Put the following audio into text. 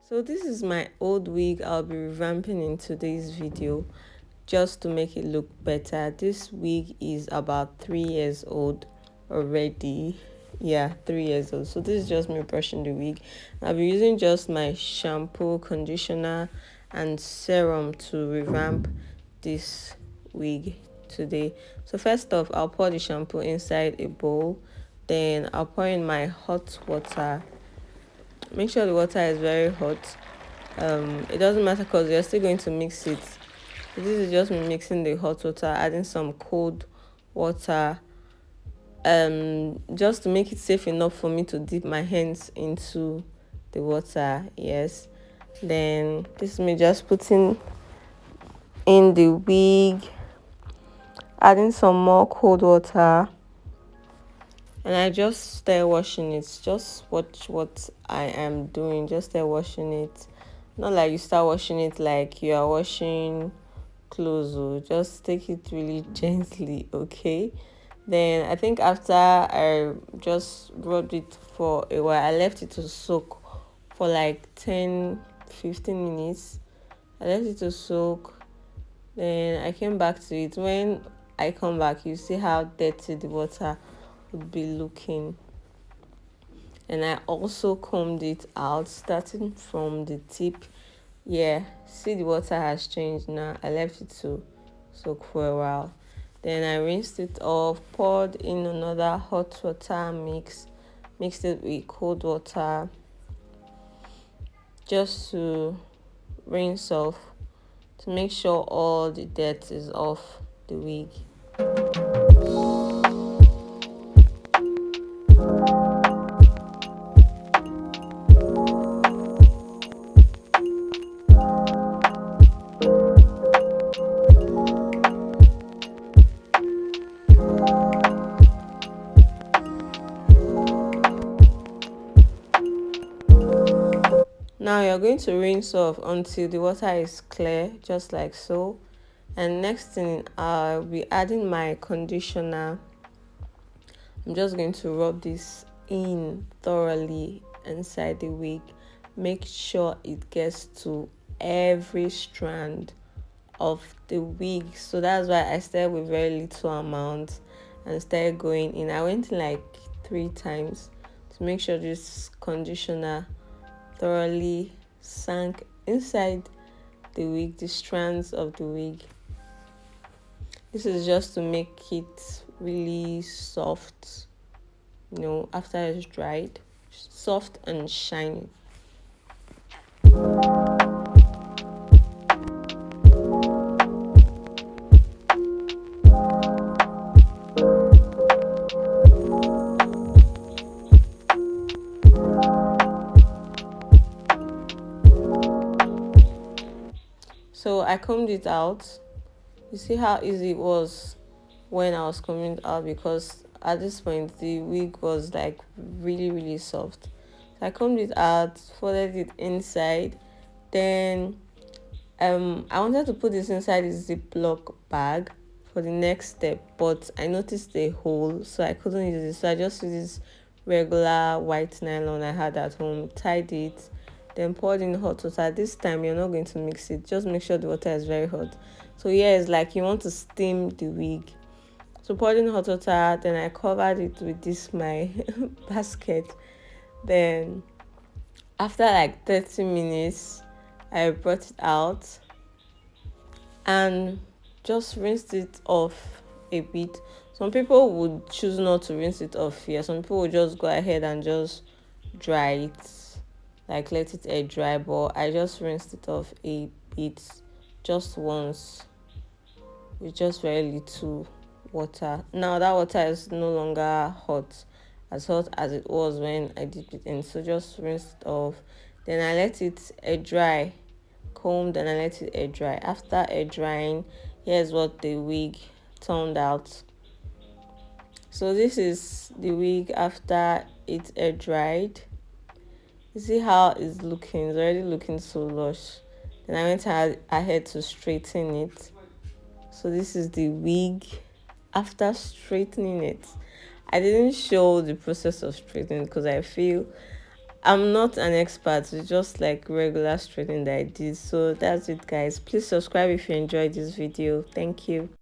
So this is my old wig I'll be revamping in today's video just to make it look better. This wig is about 3 years old already. Yeah, 3 years old. So this is just me brushing the wig. I'll be using just my shampoo, conditioner and serum to revamp this wig today. So first off, I'll pour the shampoo inside a bowl. Then I'll pour in my hot water. Make sure the water is very hot. It doesn't matter because you're still going to mix it. This is just me mixing the hot water, adding some cold water, just to make it safe enough for me to dip my hands into the water. Yes. Then this is me just putting in the wig, adding some more cold water, and I just start washing it. Just watch what I am doing. Just start washing it. Not like you start washing it like you are washing clothes. Just take it really gently, okay? Then I think after I just rubbed it for a while, I left it to soak for like 10-15 minutes. I left it to soak. Then I came back to it. When I come back, you see how dirty the water would be looking. And I also combed it out starting from the tip. Yeah, see the water has changed now. I left it to soak for a while. Then I rinsed it off, poured in another hot water mixed it with cold water just to rinse off, to make sure all the dirt is off the wig. Now you're going to rinse off until the water is clear, just like so. And next thing, I'll be adding my conditioner. I'm just going to rub this in thoroughly inside the wig. Make sure it gets to every strand of the wig. So that's why I started with very little amount and started going in. I went in like 3 times to make sure this conditioner thoroughly sank inside the wig, the strands of the wig. This is just to make it really soft, after it's dried, soft and shiny. So I combed it out. You see how easy it was when I was combing it out, because at this point the wig was like really, really soft. So I combed it out, folded it inside. Then I wanted to put this inside a Ziploc bag for the next step, but I noticed a hole, so I couldn't use it. So I just used this regular white nylon I had at home, tied it, then poured in hot water. This time you're not going to mix it, just make sure the water is very hot. So yeah, it's like you want to steam the wig. So poured in hot water, then I covered it with this my basket. Then after like 30 minutes, I brought it out and just rinsed it off a bit. Some people would choose not to rinse it off here. Some people would just go ahead and just dry it, like let it air dry, but I just rinsed it off a bit, just once, with just very little water. Now that water is no longer hot as it was when I dipped it in, so just rinsed it off. Then I let it air dry, combed, and I let it air dry. After air drying, here's what the wig turned out. So this is the wig after it air dried. You see how it's looking? It's already looking so lush. Then I went ahead to straighten it. So this is the wig after straightening it. I didn't show the process of straightening because I feel I'm not an expert, it's just like regular straightening that I did. So that's it, guys. Please subscribe if you enjoyed this video. Thank you.